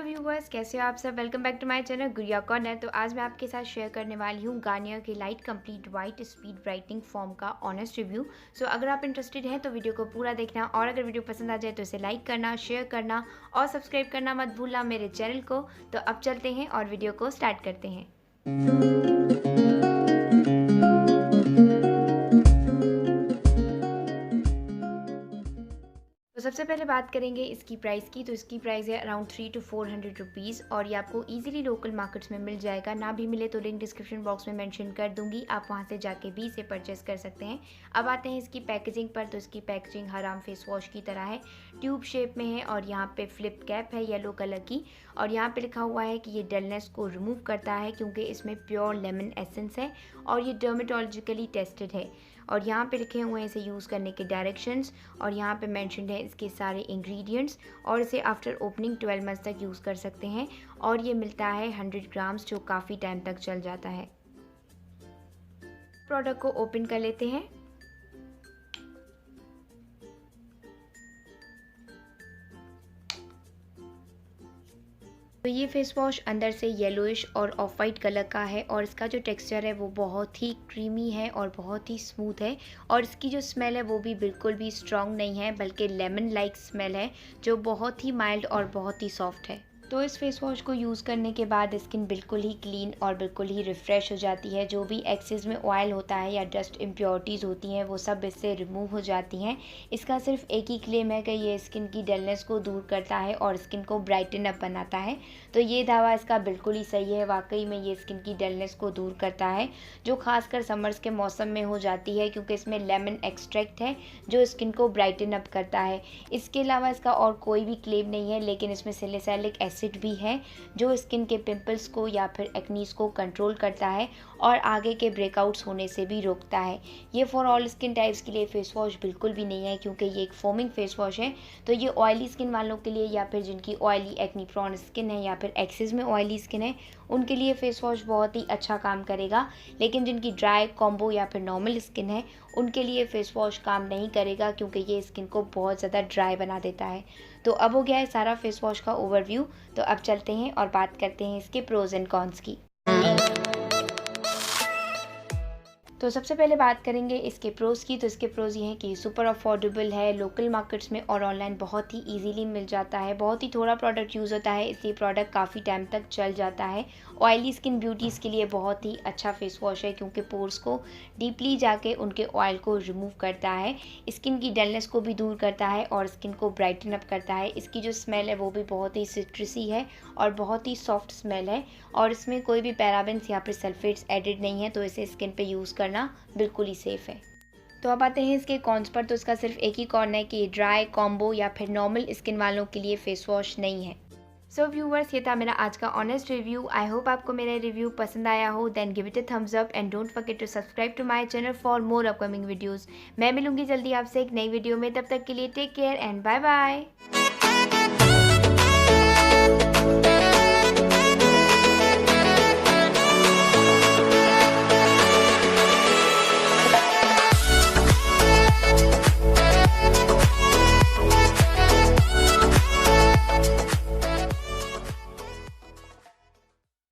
Viewers, कैसे हो आप सब। Welcome back to my channel Gudiya corner. तो आज मैं आपके साथ शेयर करने वाली हूँ गार्नियर के light complete white speed brightening form का ऑनेस्ट रिव्यू। सो अगर आप इंटरेस्टेड हैं तो वीडियो को पूरा देखना, और अगर वीडियो पसंद आ जाए तो इसे लाइक करना, शेयर करना और सब्सक्राइब करना मत भूलना मेरे चैनल को। तो अब चलते हैं और वीडियो को स्टार्ट करते हैं। तो सबसे पहले बात करेंगे इसकी प्राइस की। तो इसकी प्राइस है अराउंड 300 to 400 रुपीज़, और ये आपको इजीली लोकल मार्केट्स में मिल जाएगा। ना भी मिले तो लिंक डिस्क्रिप्शन बॉक्स में मेंशन कर दूंगी, आप वहां से जाके भी इसे परचेस कर सकते हैं। अब आते हैं इसकी पैकेजिंग पर। तो इसकी पैकेजिंग हराम फेस वॉश की तरह है, ट्यूब शेप में है और यहाँ पे फ्लिप कैप है येलो कलर की, और यहाँ पे लिखा हुआ है कि ये डलनेस को रिमूव करता है क्योंकि इसमें प्योर लेमन एसेंस है और ये डर्मेटोलॉजिकली टेस्टेड है। और यहाँ पे लिखे हुए हैं इसे यूज़ करने के डायरेक्शंस, और यहाँ पे मेंशन्ड है इसके सारे इंग्रेडिएंट्स। और इसे आफ्टर ओपनिंग 12 मंथ्स तक यूज़ कर सकते हैं, और ये मिलता है 100 ग्राम्स, जो काफ़ी टाइम तक चल जाता है। प्रोडक्ट को ओपन कर लेते हैं। तो ये फेस वॉश अंदर से येलोइश और ऑफ वाइट कलर का है, और इसका जो टेक्सचर है वो बहुत ही क्रीमी है और बहुत ही स्मूथ है, और इसकी जो स्मेल है वो भी बिल्कुल भी स्ट्रॉन्ग नहीं है, बल्कि लेमन लाइक स्मेल है जो बहुत ही माइल्ड और बहुत ही सॉफ्ट है। तो इस फेस वॉश को यूज़ करने के बाद स्किन बिल्कुल ही क्लीन और बिल्कुल ही रिफ़्रेश हो जाती है। जो भी एक्सेस में ऑयल होता है या डस्ट इम्प्योरिटीज़ होती हैं वो सब इससे रिमूव हो जाती हैं। इसका सिर्फ एक ही क्लेम है कि ये स्किन की डलनेस को दूर करता है और स्किन को ब्राइटन अप बनाता है। तो ये दावा इसका बिल्कुल ही सही है, वाकई में ये स्किन की डलनेस को दूर करता है, जो खासकर समर्स के मौसम में हो जाती है, क्योंकि इसमें लेमन एक्सट्रैक्ट है जो स्किन को ब्राइटन अप करता है। इसके अलावा इसका और कोई भी क्लेम नहीं है, लेकिन इसमें सैलिसिलिक एसिड भी है जो स्किन के पिंपल्स को या फिर एक्नीज को कंट्रोल करता है और आगे के ब्रेकआउट्स होने से भी रोकता है। ये फॉर ऑल स्किन टाइप्स के लिए फेस वॉश बिल्कुल भी नहीं है, क्योंकि ये एक फोमिंग फेस वॉश है। तो ये ऑयली स्किन वालों के लिए, या फिर जिनकी ऑयली एक्नी प्रोन स्किन है या फिर एक्सेस में ऑयली स्किन है, उनके लिए फेस वॉश बहुत ही अच्छा काम करेगा। लेकिन जिनकी ड्राई, कॉम्बो या फिर नॉर्मल स्किन है, उनके लिए फेस वॉश काम नहीं करेगा, क्योंकि ये स्किन को बहुत ज़्यादा ड्राई बना देता है। तो अब हो गया है सारा फेस वॉश का ओवरव्यू। तो अब चलते हैं और बात करते हैं इसके प्रोज एंड कॉन्स की। तो सबसे पहले बात करेंगे इसके प्रोज़ की। तो इसके प्रोज़ ये हैं कि सुपर अफोर्डेबल है, लोकल मार्केट्स में और ऑनलाइन बहुत ही इजीली मिल जाता है, बहुत ही थोड़ा प्रोडक्ट यूज़ होता है, इसलिए प्रोडक्ट काफ़ी टाइम तक चल जाता है। ऑयली स्किन ब्यूटीज़ के लिए बहुत ही अच्छा फेस वॉश है, क्योंकि पोर्स को डीपली जाके उनके ऑयल को रिमूव करता है, स्किन की डलनेस को भी दूर करता है और स्किन को ब्राइटन अप करता है। इसकी जो स्मेल है वो भी बहुत ही सिट्रसी है और बहुत ही सॉफ्ट स्मेल है, और इसमें कोई भी पैराबेन्स या फिर सल्फेट्स एडिड नहीं है, तो इसे स्किन पे यूज़ करना बिल्कुल ही सेफ है। तो अब आते हैं इसके कॉन्स पर। तो इसका सिर्फ एक ही कॉन है कि ड्राई, कॉम्बो या फिर नॉर्मल स्किन वालों के लिए फेस वॉश नहीं है। सो व्यूवर्स, ये था मेरा आज का ऑनेस्ट रिव्यू। आई होप आपको मेरा रिव्यू पसंद आया हो। Then give it a thumbs up and don't forget to subscribe to my channel for more upcoming videos. मैं मिलूंगी जल्दी आपसे एक नई वीडियो में, तब तक के लिए take care and bye bye.